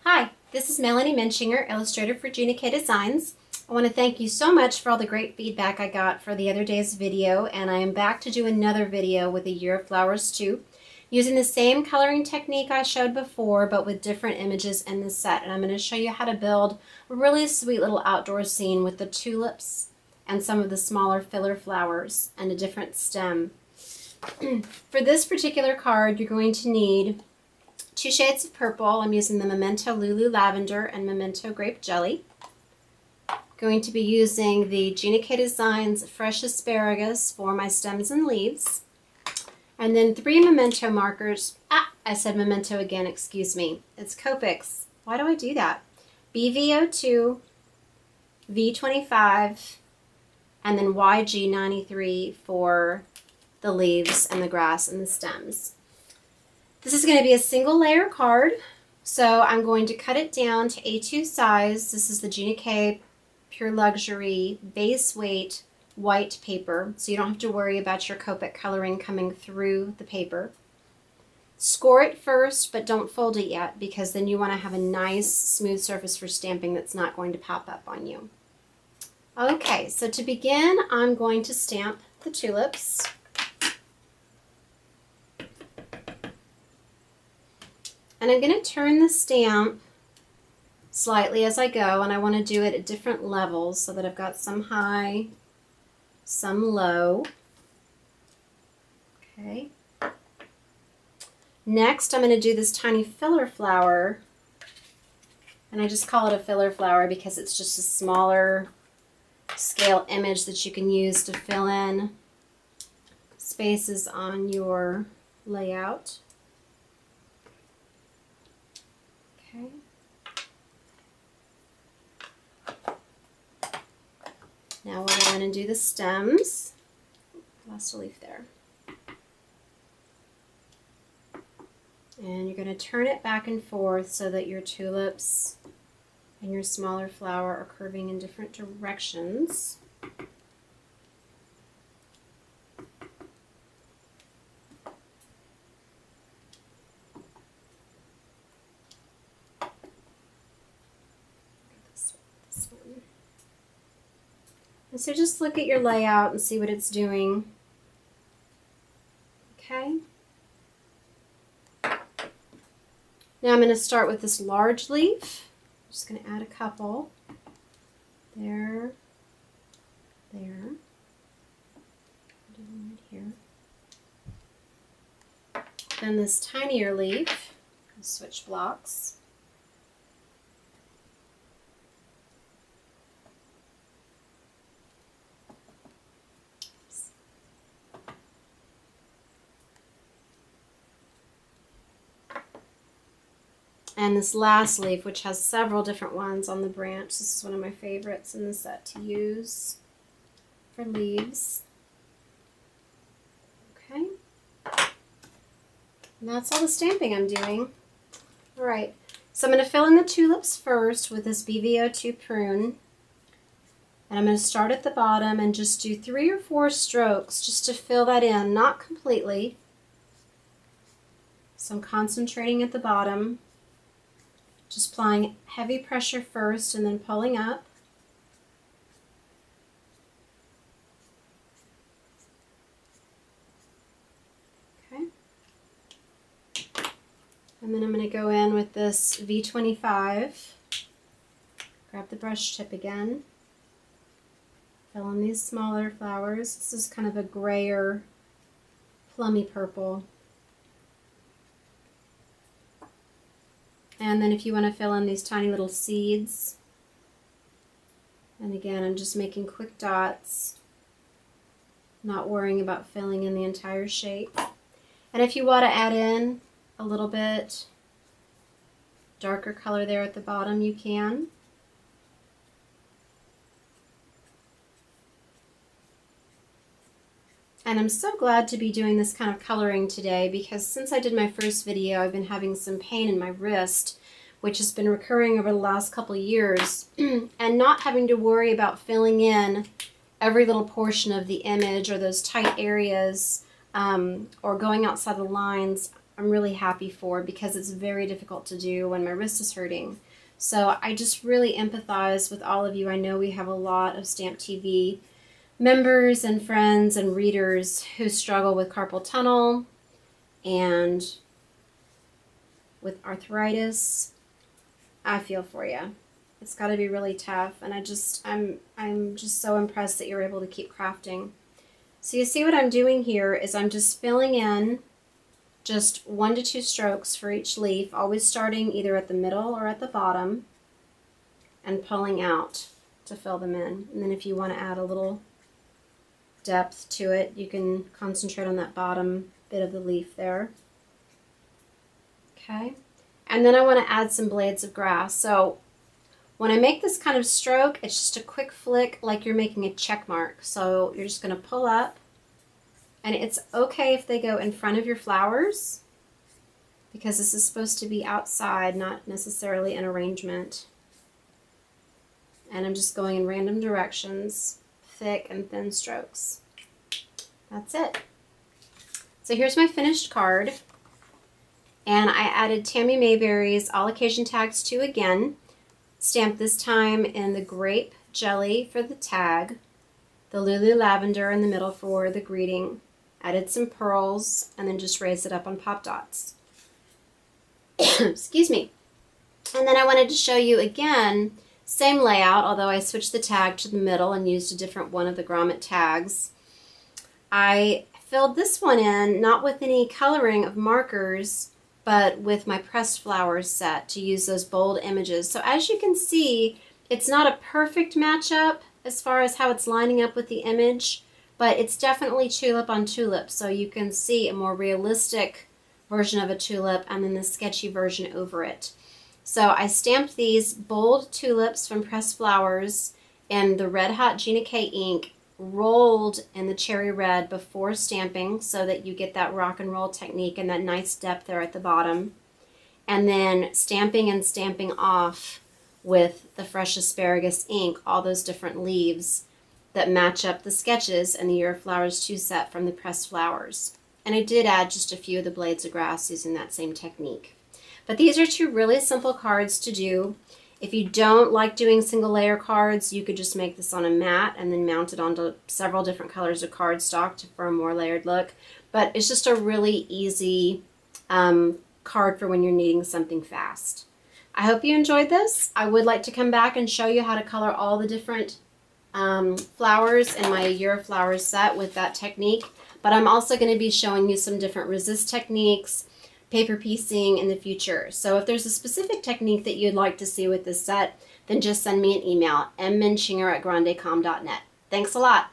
Hi, this is Melanie Muenchinger, illustrator for Gina K Designs. I want to thank you so much for all the great feedback I got for the other day's video, and I am back to do another video with A Year of Flowers 2, using the same coloring technique I showed before, but with different images in the set. And I'm going to show you how to build a really sweet little outdoor scene with the tulips and some of the smaller filler flowers and a different stem. For this particular card, you're going to need 2 shades of purple. I'm using the Memento Lulu Lavender and Memento Grape Jelly. Going to be using the Gina K Designs Fresh Asparagus for my stems and leaves. And then 3 Memento markers. I said Memento again, excuse me. It's Copics. Why do I do that? BV02, V25, and then YG93 for the leaves and the grass and the stems. This is going to be a single layer card, so I'm going to cut it down to A2 size. This is the Gina K Pure Luxury base weight white paper, so you don't have to worry about your Copic coloring coming through the paper. Score it first, but don't fold it yet, because then you want to have a nice smooth surface for stamping that's not going to pop up on you. Okay, so to begin, I'm going to stamp the tulips. And I'm going to turn the stamp slightly as I go, and I want to do it at different levels so that I've got some high, some low. Okay. Next, I'm going to do this tiny filler flower, and I just call it a filler flower because it's just a smaller scale image that you can use to fill in spaces on your layout. Okay. Now we're going to do the stems. Lost a leaf there. And you're going to turn it back and forth so that your tulips and your smaller flower are curving in different directions. And so just look at your layout and see what it's doing. Okay. Now I'm going to start with this large leaf. I'm just going to add a couple. There. There. Do one right here. Then this tinier leaf. Switch blocks. And this last leaf, which has several different ones on the branch. This is one of my favorites in the set to use for leaves. Okay. And that's all the stamping I'm doing. All right. So I'm going to fill in the tulips first with this BV02 prune. And I'm going to start at the bottom and just do 3 or 4 strokes just to fill that in, not completely. So I'm concentrating at the bottom. Just applying heavy pressure first and then pulling up. Okay. And then I'm going to go in with this V25. Grab the brush tip again. Fill in these smaller flowers. This is kind of a grayer, plummy purple. And then if you want to fill in these tiny little seeds, and again, I'm just making quick dots, not worrying about filling in the entire shape. And if you want to add in a little bit darker color there at the bottom, you can. And I'm so glad to be doing this kind of coloring today, because since I did my first video, I've been having some pain in my wrist, which has been recurring over the last couple of years, and not having to worry about filling in every little portion of the image or those tight areas or going outside the lines. I'm really happy for, because it's very difficult to do when my wrist is hurting. So I just really empathize with all of you. I know we have a lot of Stamp TV members and friends and readers who struggle with carpal tunnel and with arthritis. I feel for you. It's got to be really tough, and I'm just so impressed that you're able to keep crafting. So you see what I'm doing here is I'm just filling in just 1 to 2 strokes for each leaf, always starting either at the middle or at the bottom and pulling out to fill them in. And then if you want to add a little depth to it, you can concentrate on that bottom bit of the leaf there. Okay, and then I want to add some blades of grass. So when I make this kind of stroke, it's just a quick flick like you're making a check mark. So you're just going to pull up, and it's okay if they go in front of your flowers, because this is supposed to be outside, not necessarily an arrangement. And I'm just going in random directions, thick and thin strokes. That's it. So here's my finished card. And I added Tammy Mayberry's All Occasion Tags 2 again, stamped this time in the grape jelly for the tag, the Lulu Lavender in the middle for the greeting, added some pearls, and then just raised it up on pop dots. Excuse me. And then I wanted to show you again, same layout, although I switched the tag to the middle and used a different one of the grommet tags. I filled this one in, not with any coloring of markers, but with my pressed flowers set to use those bold images. So as you can see, it's not a perfect matchup as far as how it's lining up with the image, but it's definitely tulip on tulip. So you can see a more realistic version of a tulip and then the sketchy version over it. So I stamped these bold tulips from Pressed Flowers in the Red Hot Gina K ink, rolled in the cherry red before stamping so that you get that rock and roll technique and that nice depth there at the bottom, and then stamping and stamping off with the fresh asparagus ink all those different leaves that match up the sketches in the Year of Flowers 2 set from the Pressed Flowers. And I did add just a few of the blades of grass using that same technique. But these are 2 really simple cards to do. If you don't like doing single layer cards, you could just make this on a mat and then mount it onto several different colors of cardstock for a more layered look. But it's just a really easy card for when you're needing something fast. I hope you enjoyed this. I would like to come back and show you how to color all the different flowers in my Year of Flowers set with that technique. But I'm also going to be showing you some different resist techniques, paper piecing in the future. So if there's a specific technique that you'd like to see with this set, then just send me an email, mmuenchinger@grandecom.net. Thanks a lot.